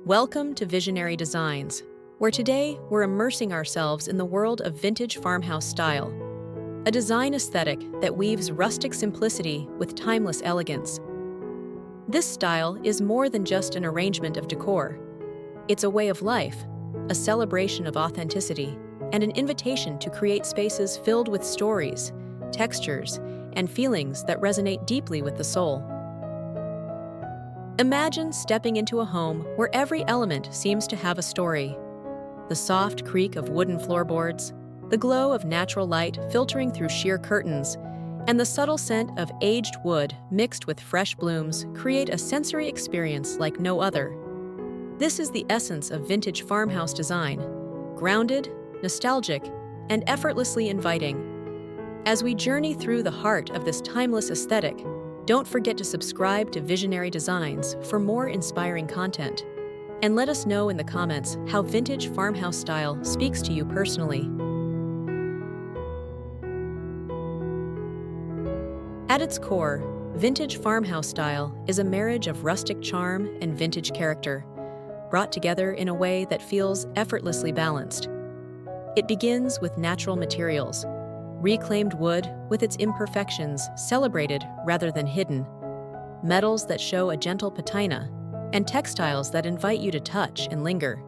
Welcome to Visionary Designs, where today we're immersing ourselves in the world of vintage farmhouse style, a design aesthetic that weaves rustic simplicity with timeless elegance. This style is more than just an arrangement of decor. It's a way of life, a celebration of authenticity, and an invitation to create spaces filled with stories, textures, and feelings that resonate deeply with the soul. Imagine stepping into a home where every element seems to have a story. The soft creak of wooden floorboards, the glow of natural light filtering through sheer curtains, and the subtle scent of aged wood mixed with fresh blooms create a sensory experience like no other. This is the essence of vintage farmhouse design: grounded, nostalgic, and effortlessly inviting. As we journey through the heart of this timeless aesthetic, don't forget to subscribe to Visionary Designs for more inspiring content. And let us know in the comments how vintage farmhouse style speaks to you personally. At its core, vintage farmhouse style is a marriage of rustic charm and vintage character, brought together in a way that feels effortlessly balanced. It begins with natural materials, reclaimed wood with its imperfections celebrated rather than hidden, metals that show a gentle patina, and textiles that invite you to touch and linger.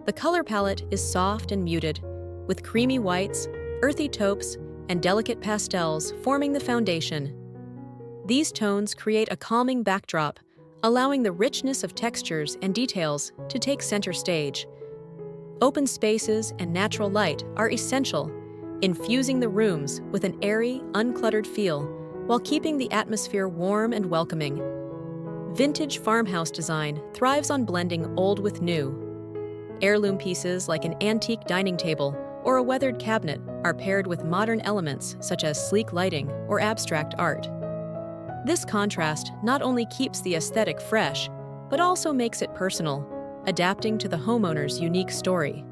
The color palette is soft and muted, with creamy whites, earthy taupes, and delicate pastels forming the foundation. These tones create a calming backdrop, allowing the richness of textures and details to take center stage. Open spaces and natural light are essential, infusing the rooms with an airy, uncluttered feel while keeping the atmosphere warm and welcoming. Vintage farmhouse design thrives on blending old with new. Heirloom pieces like an antique dining table or a weathered cabinet are paired with modern elements such as sleek lighting or abstract art. This contrast not only keeps the aesthetic fresh, but also makes it personal, adapting to the homeowner's unique story.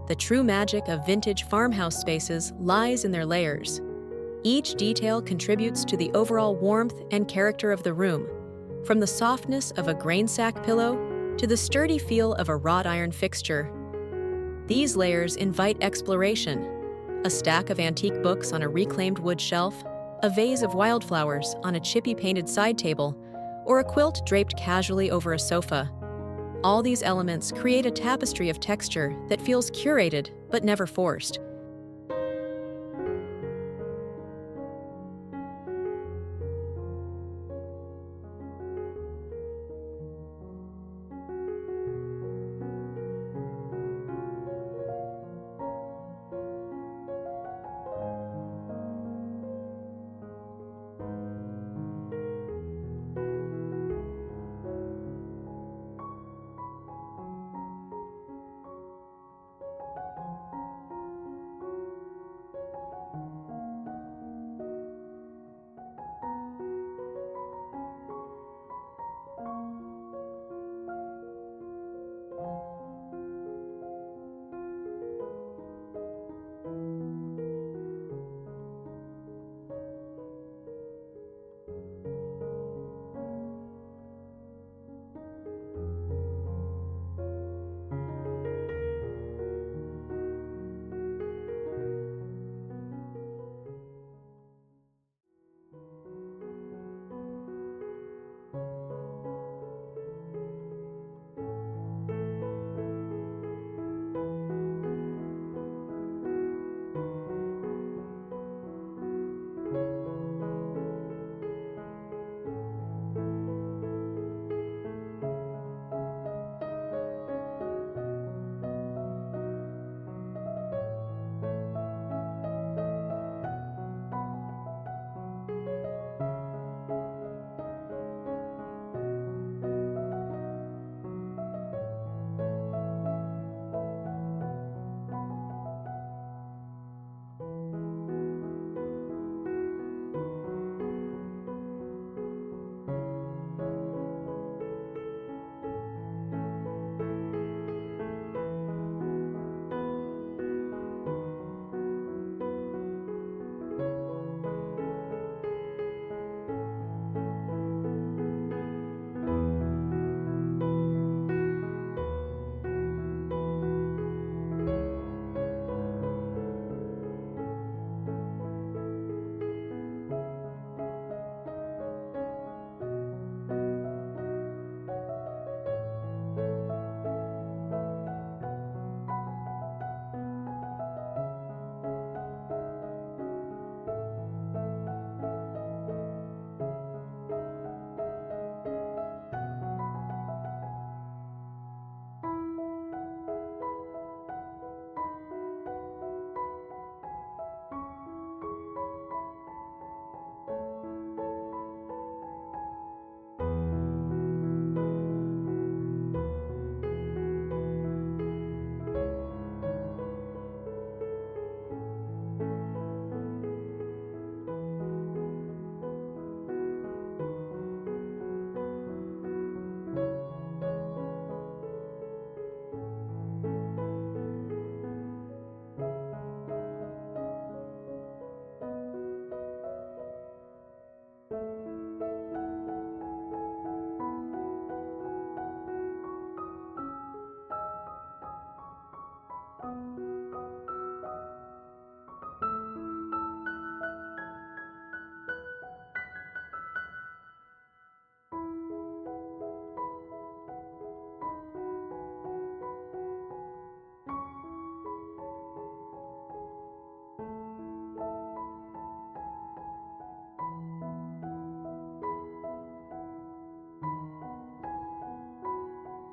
The true magic of vintage farmhouse spaces lies in their layers. Each detail contributes to the overall warmth and character of the room, from the softness of a grain sack pillow to the sturdy feel of a wrought iron fixture. These layers invite exploration. A stack of antique books on a reclaimed wood shelf, a vase of wildflowers on a chippy painted side table, or a quilt draped casually over a sofa. All these elements create a tapestry of texture that feels curated but never forced.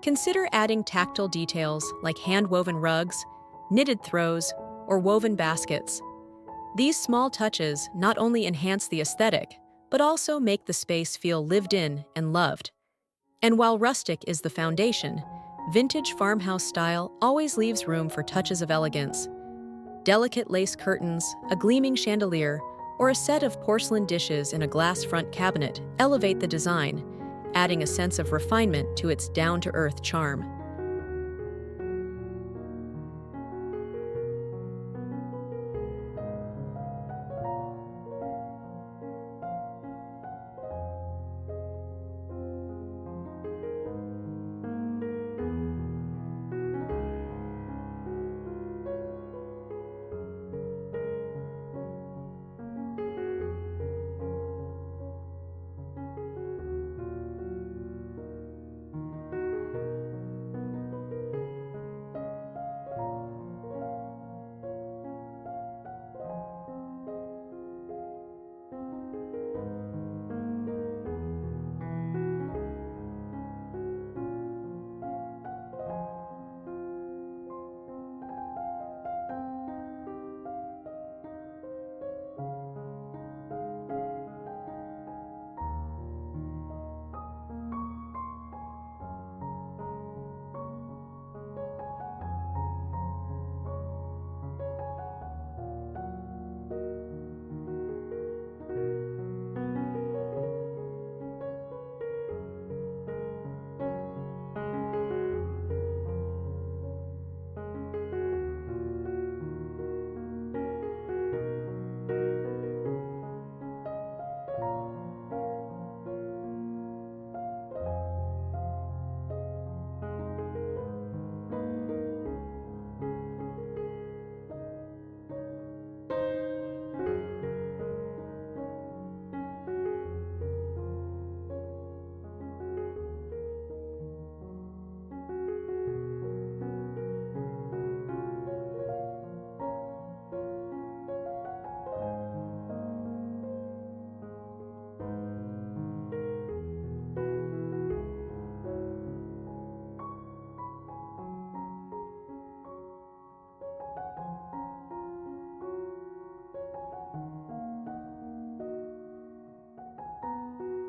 Consider adding tactile details like hand-woven rugs, knitted throws, or woven baskets. These small touches not only enhance the aesthetic, but also make the space feel lived in and loved. And while rustic is the foundation, vintage farmhouse style always leaves room for touches of elegance. Delicate lace curtains, a gleaming chandelier, or a set of porcelain dishes in a glass front cabinet elevate the design, adding a sense of refinement to its down-to-earth charm.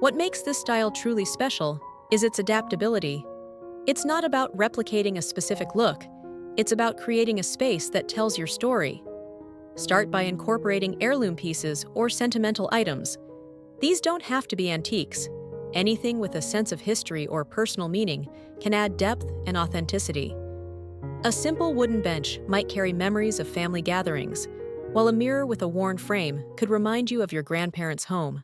What makes this style truly special is its adaptability. It's not about replicating a specific look, it's about creating a space that tells your story. Start by incorporating heirloom pieces or sentimental items. These don't have to be antiques. Anything with a sense of history or personal meaning can add depth and authenticity. A simple wooden bench might carry memories of family gatherings, while a mirror with a worn frame could remind you of your grandparents' home.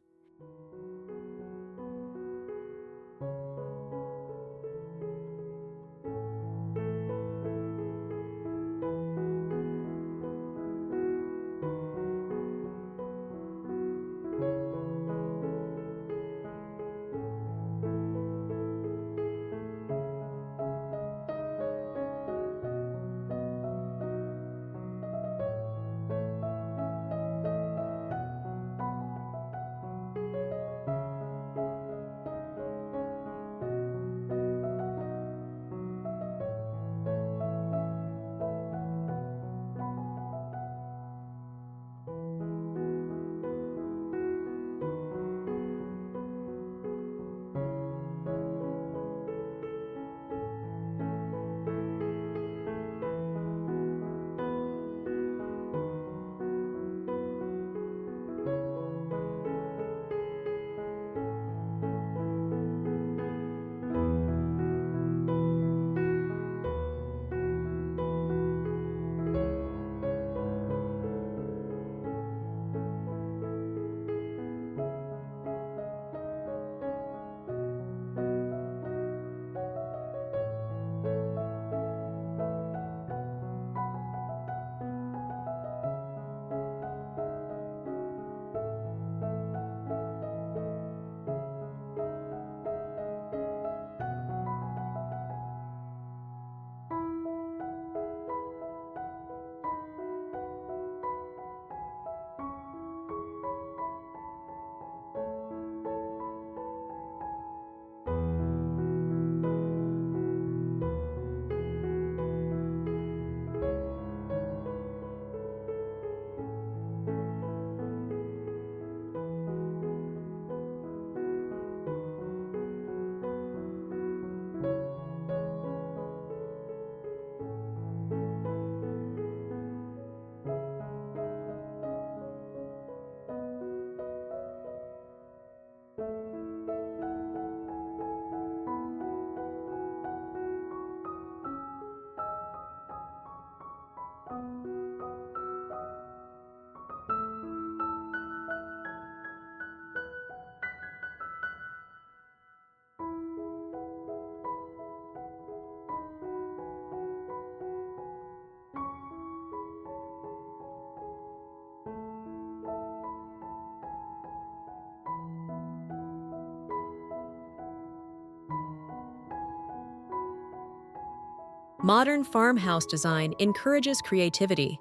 Modern farmhouse design encourages creativity.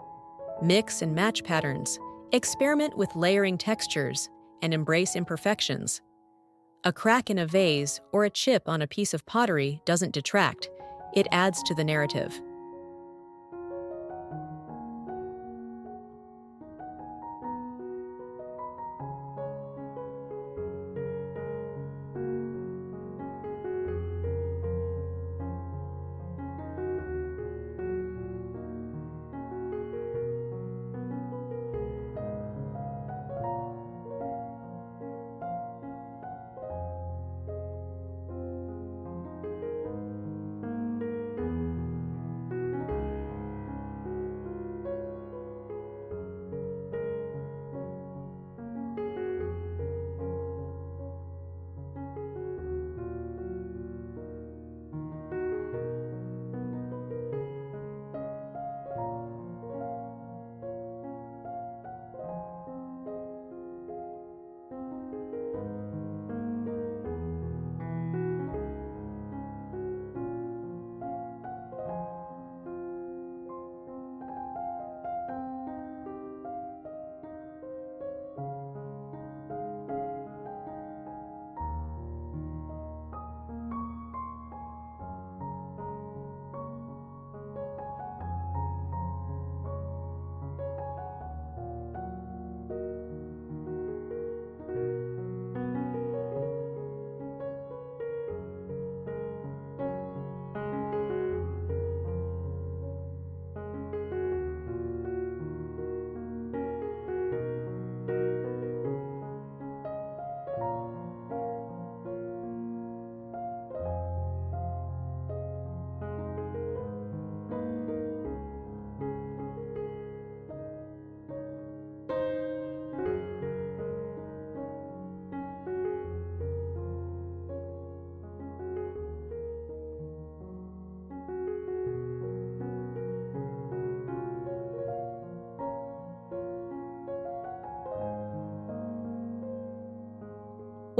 Mix and match patterns, experiment with layering textures, and embrace imperfections. A crack in a vase or a chip on a piece of pottery doesn't detract, it adds to the narrative.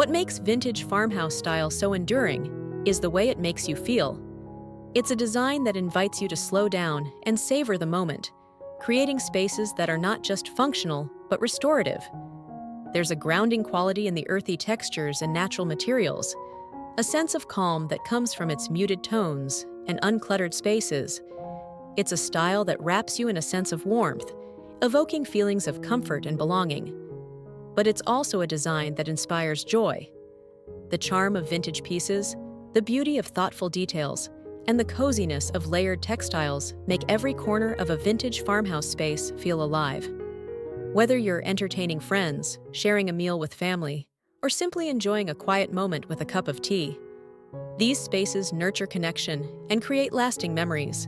What makes vintage farmhouse style so enduring is the way it makes you feel. It's a design that invites you to slow down and savor the moment, creating spaces that are not just functional, but restorative. There's a grounding quality in the earthy textures and natural materials, a sense of calm that comes from its muted tones and uncluttered spaces. It's a style that wraps you in a sense of warmth, evoking feelings of comfort and belonging. But it's also a design that inspires joy. The charm of vintage pieces, the beauty of thoughtful details, and the coziness of layered textiles make every corner of a vintage farmhouse space feel alive. Whether you're entertaining friends, sharing a meal with family, or simply enjoying a quiet moment with a cup of tea, these spaces nurture connection and create lasting memories.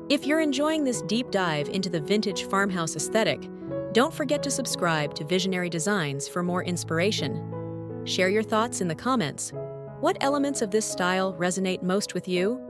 If you're enjoying this deep dive into the vintage farmhouse aesthetic, don't forget to subscribe to Visionary Designs for more inspiration. Share your thoughts in the comments. What elements of this style resonate most with you?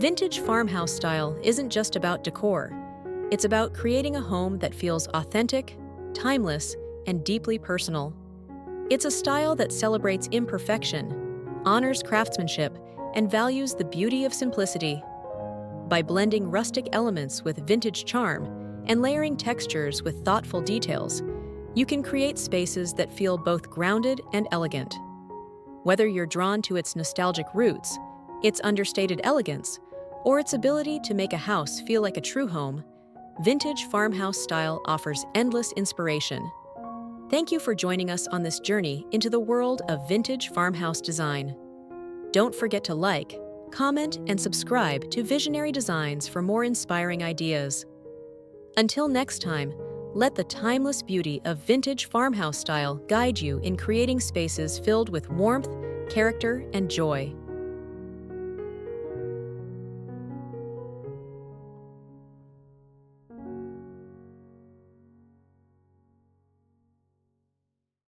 Vintage farmhouse style isn't just about decor. It's about creating a home that feels authentic, timeless, and deeply personal. It's a style that celebrates imperfection, honors craftsmanship, and values the beauty of simplicity. By blending rustic elements with vintage charm and layering textures with thoughtful details, you can create spaces that feel both grounded and elegant. Whether you're drawn to its nostalgic roots, its understated elegance, or its ability to make a house feel like a true home, vintage farmhouse style offers endless inspiration. Thank you for joining us on this journey into the world of vintage farmhouse design. Don't forget to like, comment, and subscribe to Visionary Designs for more inspiring ideas. Until next time, let the timeless beauty of vintage farmhouse style guide you in creating spaces filled with warmth, character, and joy.